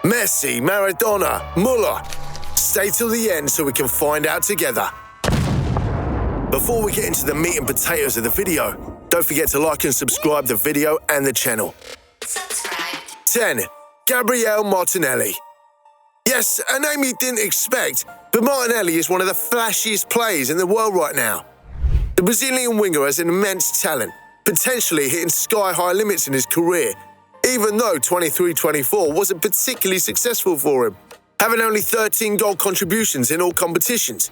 Messi, Maradona, Muller. Stay till the end so we can find out together. Before we get into the meat and potatoes of the video, don't forget to like and subscribe the video and the channel. 10. Gabriele Martinelli. Yes, a name you didn't expect, but Martinelli is one of the flashiest players in the world right now. The Brazilian winger has an immense talent, potentially hitting sky-high limits in his career, even though 23-24 wasn't particularly successful for him, having only 13 goal contributions in all competitions.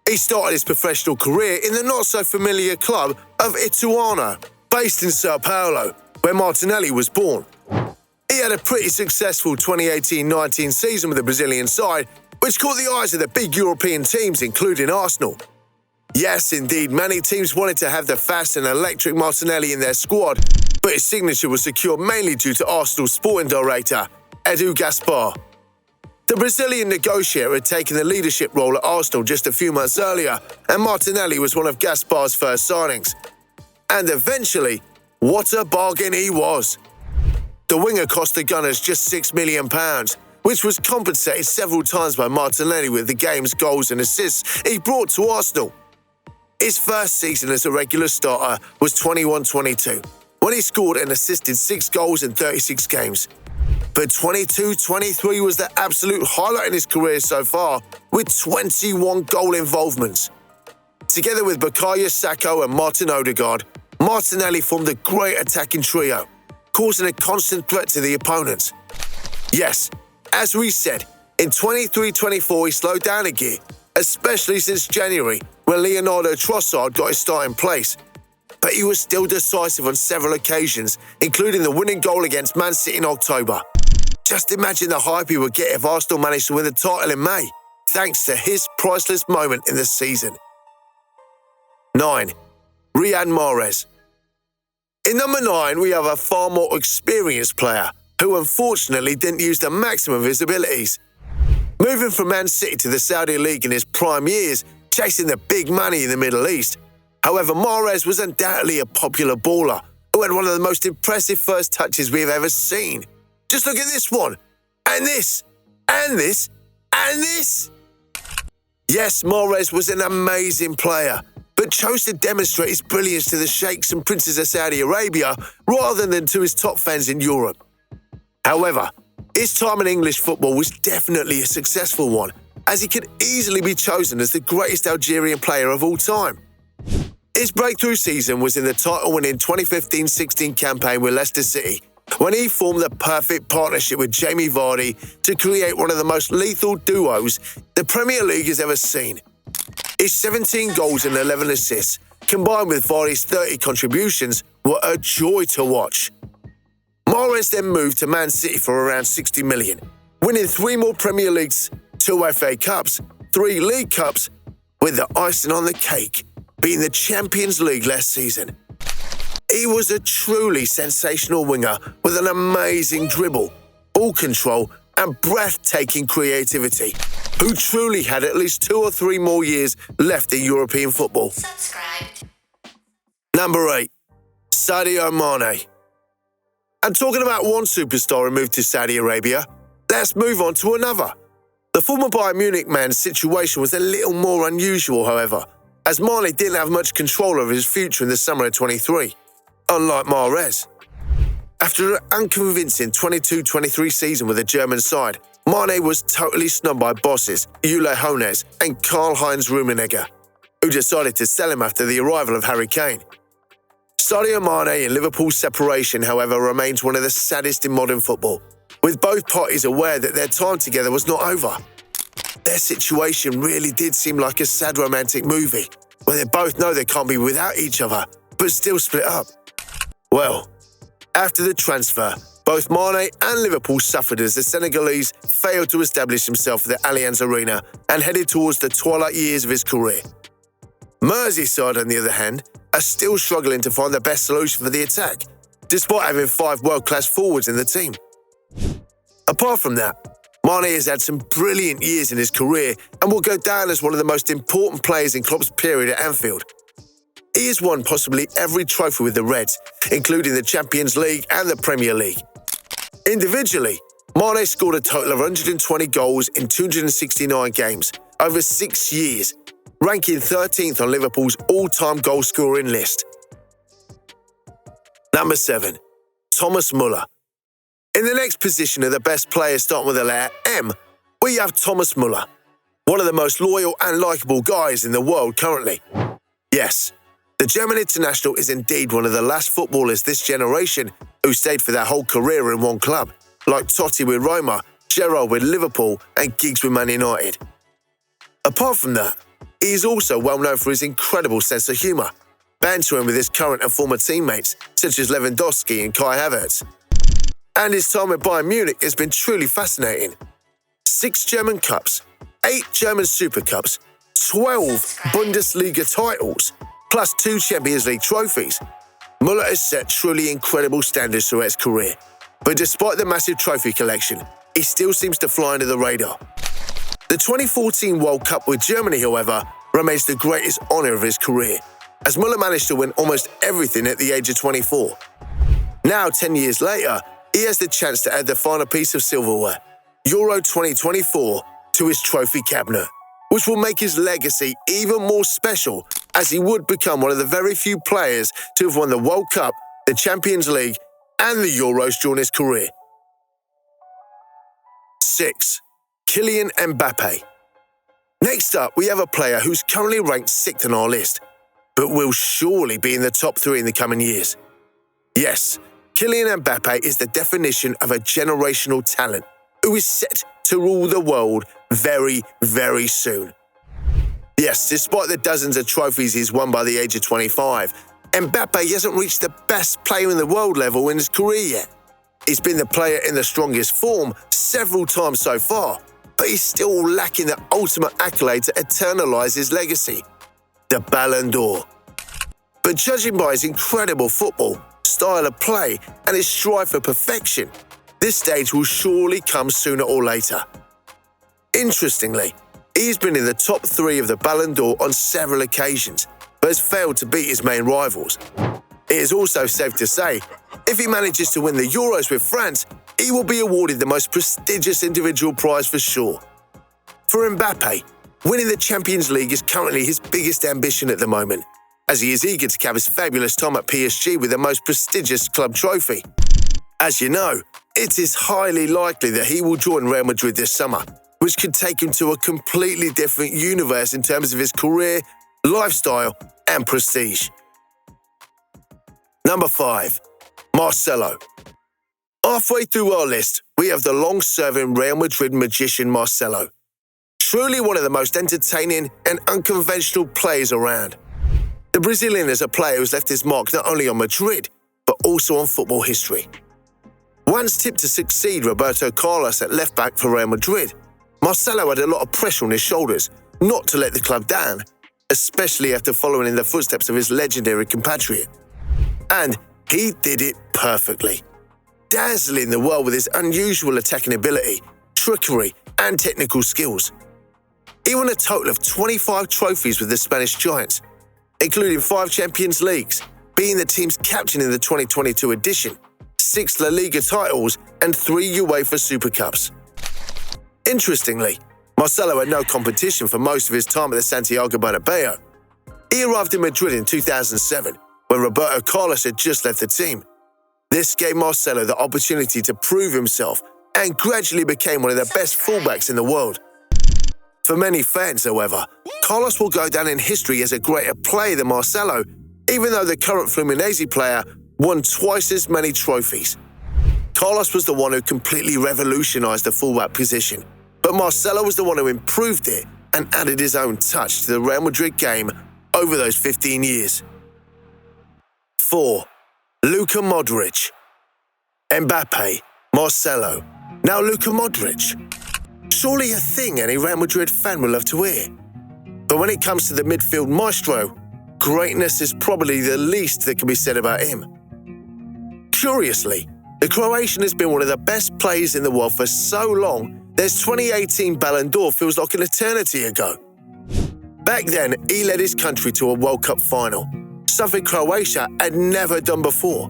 He started his professional career in the not-so-familiar club of Ituano, based in Sao Paulo, where Martinelli was born. He had a pretty successful 2018-19 season with the Brazilian side, which caught the eyes of the big European teams, including Arsenal. Yes, indeed, many teams wanted to have the fast and electric Martinelli in their squad, but his signature was secured mainly due to Arsenal sporting director, Edu Gaspar. The Brazilian negotiator had taken the leadership role at Arsenal just a few months earlier, and Martinelli was one of Gaspar's first signings. And eventually, what a bargain he was. The winger cost the Gunners just £6 million, which was compensated several times by Martinelli with the game's goals and assists he brought to Arsenal. His first season as a regular starter was 21-22, when he scored and assisted 6 goals in 36 games. But 22-23 was the absolute highlight in his career so far, with 21 goal involvements. Together with Bukayo Saka and Martin Odegaard, Martinelli formed a great attacking trio, causing a constant threat to the opponents. Yes, as we said, in 23-24 he slowed down a gear, especially since January, when Leonardo Trossard got his starting place. But he was still decisive on several occasions, including the winning goal against Man City in October. Just imagine the hype he would get if Arsenal managed to win the title in May, thanks to his priceless moment in the season. 9. Riyad Mahrez. In number 9, we have a far more experienced player, who unfortunately didn't use the maximum of his abilities. Moving from Man City to the Saudi League in his prime years, chasing the big money in the Middle East. However, Mahrez was undoubtedly a popular baller who had one of the most impressive first touches we've ever seen. Just look at this one, and this, and this, and this. Yes, Mahrez was an amazing player, but chose to demonstrate his brilliance to the sheikhs and princes of Saudi Arabia rather than to his top fans in Europe. However, his time in English football was definitely a successful one, as he could easily be chosen as the greatest Algerian player of all time. His breakthrough season was in the title-winning 2015-16 campaign with Leicester City, when he formed the perfect partnership with Jamie Vardy to create one of the most lethal duos the Premier League has ever seen. His 17 goals and 11 assists, combined with Vardy's 30 contributions, were a joy to watch. Mahrez then moved to Man City for around £60 million, winning 3 more Premier Leagues, 2 FA Cups, 3 League Cups, with the icing on the cake being the Champions League last season. He was a truly sensational winger with an amazing dribble, ball control, and breathtaking creativity, who truly had at least 2 or 3 more years left in European football. Number 8. Sadio Mane. And talking about one superstar who moved to Saudi Arabia, let's move on to another. The former Bayern Munich man's situation was a little more unusual, however, as Mane didn't have much control over his future in the summer of 23, unlike Mahrez. After an unconvincing 22-23 season with the German side, Mane was totally snubbed by bosses Uli Hoeneß and Karl-Heinz Rummenigge, who decided to sell him after the arrival of Harry Kane. Sadio Mane and Liverpool's separation, however, remains one of the saddest in modern football, with both parties aware that their time together was not over. Their situation really did seem like a sad romantic movie, where they both know they can't be without each other, but still split up. Well, after the transfer, both Mane and Liverpool suffered as the Senegalese failed to establish himself at the Allianz Arena and headed towards the twilight years of his career. Merseyside, on the other hand, are still struggling to find the best solution for the attack, despite having 5 world-class forwards in the team. Apart from that, Mane has had some brilliant years in his career and will go down as one of the most important players in Klopp's period at Anfield. He has won possibly every trophy with the Reds, including the Champions League and the Premier League. Individually, Mane scored a total of 120 goals in 269 games over 6 years, ranking 13th on Liverpool's all-time goal-scoring list. Number 7. Thomas Müller. In the next position of the best players starting with the letter M, we have Thomas Müller, one of the most loyal and likeable guys in the world currently. Yes, the German international is indeed one of the last footballers this generation who stayed for their whole career in one club, like Totti with Roma, Gerrard with Liverpool, and Giggs with Man United. Apart from that, he is also well known for his incredible sense of humour, bantering with his current and former teammates, such as Lewandowski and Kai Havertz. And his time at Bayern Munich has been truly fascinating. 6 German Cups, 8 German Super Cups, 12 Bundesliga titles, plus 2 Champions League trophies. Müller has set truly incredible standards throughout his career, but despite the massive trophy collection, he still seems to fly under the radar. The 2014 World Cup with Germany, however, remains the greatest honour of his career, as Müller managed to win almost everything at the age of 24. Now, 10 years later, he has the chance to add the final piece of silverware, Euro 2024, to his trophy cabinet, which will make his legacy even more special, as he would become one of the very few players to have won the World Cup, the Champions League, and the Euros during his career. 6. Kylian Mbappe. Next up, we have a player who's currently ranked 6th on our list, but will surely be in the top 3 in the coming years. Yes, Kylian Mbappe is the definition of a generational talent who is set to rule the world very, very soon. Yes, despite the dozens of trophies he's won by the age of 25, Mbappe hasn't reached the best player in the world level in his career yet. He's been the player in the strongest form several times so far, but he's still lacking the ultimate accolade to eternalise his legacy, the Ballon d'Or. But judging by his incredible football, style of play, and his strive for perfection, this stage will surely come sooner or later. Interestingly, he's been in the top 3 of the Ballon d'Or on several occasions, but has failed to beat his main rivals. It is also safe to say, if he manages to win the Euros with France, he will be awarded the most prestigious individual prize for sure. For Mbappe, winning the Champions League is currently his biggest ambition at the moment, as he is eager to cap his fabulous time at PSG with the most prestigious club trophy. As you know, it is highly likely that he will join Real Madrid this summer, which could take him to a completely different universe in terms of his career, lifestyle, and prestige. Number 5. Marcelo. Halfway through our list, we have the long-serving Real Madrid magician Marcelo. Truly one of the most entertaining and unconventional players around. The Brazilian is a player who's left his mark not only on Madrid, but also on football history. Once tipped to succeed Roberto Carlos at left-back for Real Madrid, Marcelo had a lot of pressure on his shoulders not to let the club down, especially after following in the footsteps of his legendary compatriot. And he did it perfectly, dazzling the world with his unusual attacking ability, trickery, and technical skills. He won a total of 25 trophies with the Spanish Giants, including 5 Champions Leagues, being the team's captain in the 2022 edition, 6 La Liga titles, and 3 UEFA Super Cups. Interestingly, Marcelo had no competition for most of his time at the Santiago Bernabeu. He arrived in Madrid in 2007, when Roberto Carlos had just left the team. This gave Marcelo the opportunity to prove himself and gradually became one of the best fullbacks in the world. For many fans, however, Carlos will go down in history as a greater player than Marcelo, even though the current Fluminense player won twice as many trophies. Carlos was the one who completely revolutionised the fullback position, but Marcelo was the one who improved it and added his own touch to the Real Madrid game over those 15 years. 4. Luka Modric. Mbappe, Marcelo, now Luka Modric. Surely a thing any Real Madrid fan will love to hear. But when it comes to the midfield maestro, greatness is probably the least that can be said about him. Curiously, the Croatian has been one of the best players in the world for so long that his 2018 Ballon d'Or feels like an eternity ago. Back then, he led his country to a World Cup final, something Croatia had never done before.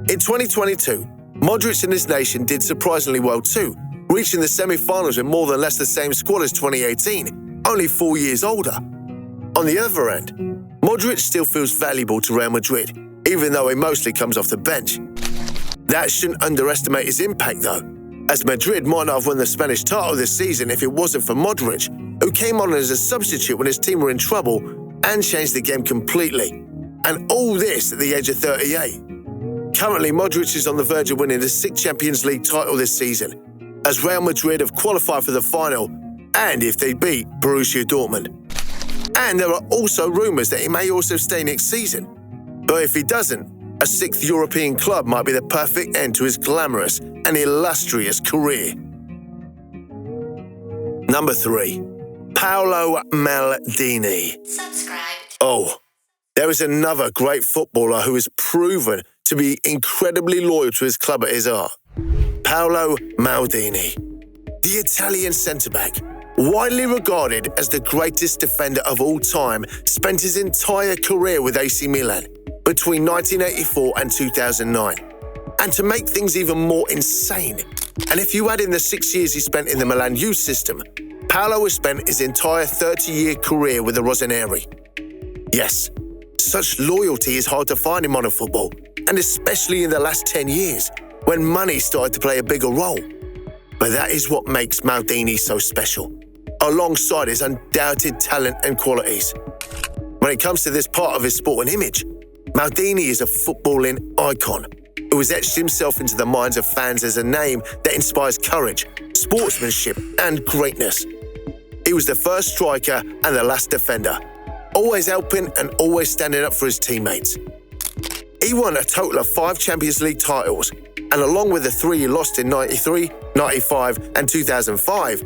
In 2022, Modric and his nation did surprisingly well too, reaching the semi-finals with more than less the same squad as 2018, only 4 years older. On the other end, Modric still feels valuable to Real Madrid, even though he mostly comes off the bench. That shouldn't underestimate his impact though, as Madrid might not have won the Spanish title this season if it wasn't for Modric, who came on as a substitute when his team were in trouble and changed the game completely. And all this at the age of 38. Currently, Modric is on the verge of winning the 6th Champions League title this season, as Real Madrid have qualified for the final, and if they beat Borussia Dortmund. And there are also rumours that he may also stay next season. But if he doesn't, a 6th European club might be the perfect end to his glamorous and illustrious career. Number 3. Paolo Maldini. Subscribed. Oh, there is another great footballer who has proven to be incredibly loyal to his club at his heart. Paolo Maldini. The Italian centre-back, widely regarded as the greatest defender of all time, spent his entire career with AC Milan between 1984 and 2009. And to make things even more insane, and if you add in the 6 years he spent in the Milan youth system, Paolo has spent his entire 30-year career with the Rossoneri. Yes, such loyalty is hard to find in modern football, and especially in the last 10 years, when money started to play a bigger role. But that is what makes Maldini so special, alongside his undoubted talent and qualities. When it comes to this part of his sport and image, Maldini is a footballing icon who has etched himself into the minds of fans as a name that inspires courage, sportsmanship, and greatness. He was the first striker and the last defender, always helping and always standing up for his teammates. He won a total of 5 Champions League titles, and along with the 3 he lost in 93, 95, and 2005,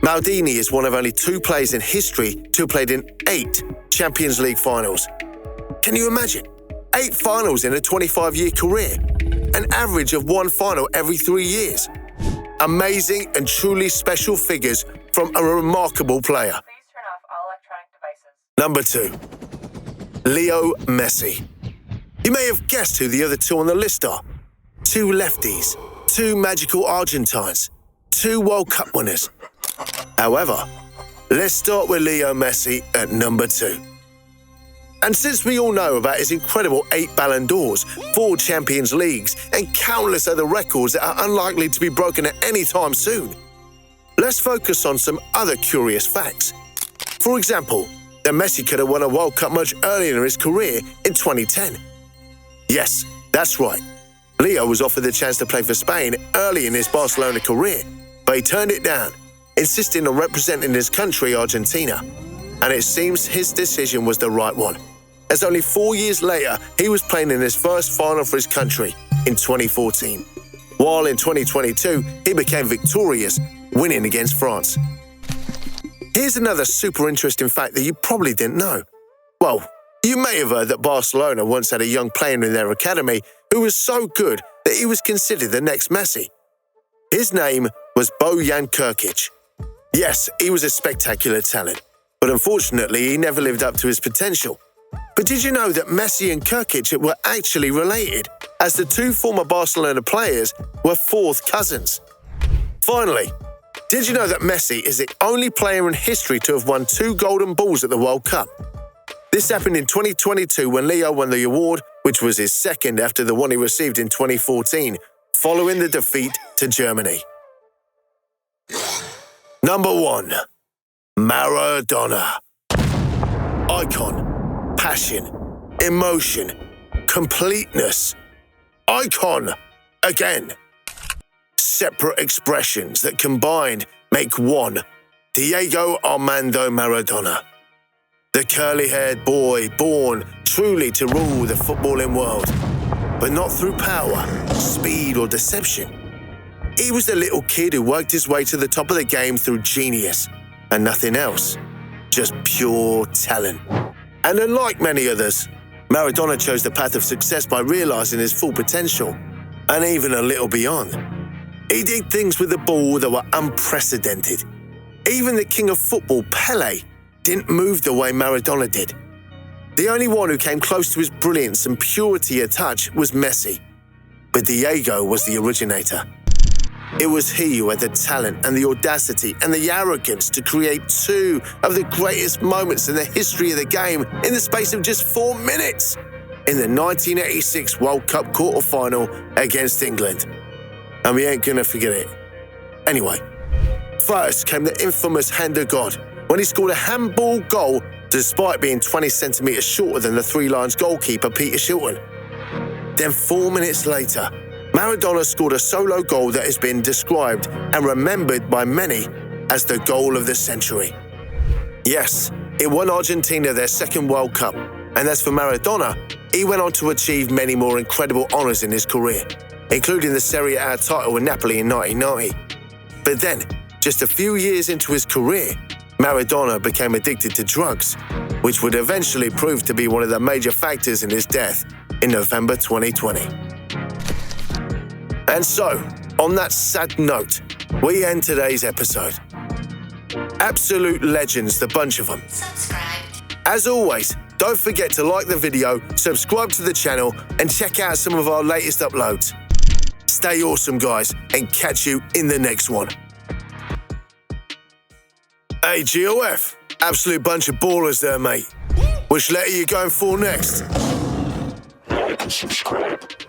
Maldini is one of only 2 players in history to have played in 8 Champions League finals. Can you imagine? 8 finals in a 25-year career, an average of 1 final every 3 years. Amazing and truly special figures from a remarkable player. Please turn off all electronic devices. Number 2. Leo Messi. You may have guessed who the other 2 on the list are. 2 lefties, 2 magical Argentines, 2 World Cup winners. However, let's start with Leo Messi at number 2. And since we all know about his incredible 8 Ballon d'Ors, 4 Champions Leagues, and countless other records that are unlikely to be broken at any time soon, let's focus on some other curious facts. For example, that Messi could have won a World Cup much earlier in his career in 2010. Yes, that's right. Leo was offered the chance to play for Spain early in his Barcelona career, but he turned it down, insisting on representing his country, Argentina. And it seems his decision was the right one, as only 4 years later, he was playing in his first final for his country in 2014, while in 2022, he became victorious, winning against France. Here's another super interesting fact that you probably didn't know. Well, you may have heard that Barcelona once had a young player in their academy who was so good that he was considered the next Messi. His name was Bojan Krkić. Yes, he was a spectacular talent, but unfortunately he never lived up to his potential. But did you know that Messi and Krkić were actually related, as the 2 former Barcelona players were 4th cousins? Finally, did you know that Messi is the only player in history to have won 2 golden balls at the World Cup? This happened in 2022 when Leo won the award, which was his second after the one he received in 2014, following the defeat to Germany. Number 1. Maradona. Icon, passion, emotion, completeness. Icon, again. Separate expressions that combined make one. Diego Armando Maradona. The curly-haired boy born truly to rule the footballing world, but not through power, speed, or deception. He was the little kid who worked his way to the top of the game through genius and nothing else, just pure talent. And unlike many others, Maradona chose the path of success by realizing his full potential, and even a little beyond. He did things with the ball that were unprecedented. Even the king of football, Pelé, didn't move the way Maradona did. The only one who came close to his brilliance and purity of touch was Messi. but Diego was the originator. It was he who had the talent and the audacity and the arrogance to create two of the greatest moments in the history of the game in the space of just 4 minutes in the 1986 World Cup quarter-final against England. And we ain't gonna forget it. Anyway, first came the infamous hand of God when he scored a handball goal despite being 20 centimetres shorter than the Three Lions goalkeeper Peter Shilton. Then 4 minutes later, Maradona scored a solo goal that has been described and remembered by many as the goal of the century. Yes, it won Argentina their second World Cup, and as for Maradona, he went on to achieve many more incredible honours in his career, including the Serie A title with Napoli in 1990. But then, just a few years into his career, Maradona became addicted to drugs, which would eventually prove to be one of the major factors in his death in November 2020. And so, on that sad note, we end today's episode. Absolute legends, the bunch of them. Subscribe. As always, don't forget to like the video, subscribe to the channel, and check out some of our latest uploads. Stay awesome, guys, and catch you in the next one. Hey, GOF, absolute bunch of ballers there, mate. Which letter are you going for next? Like and subscribe.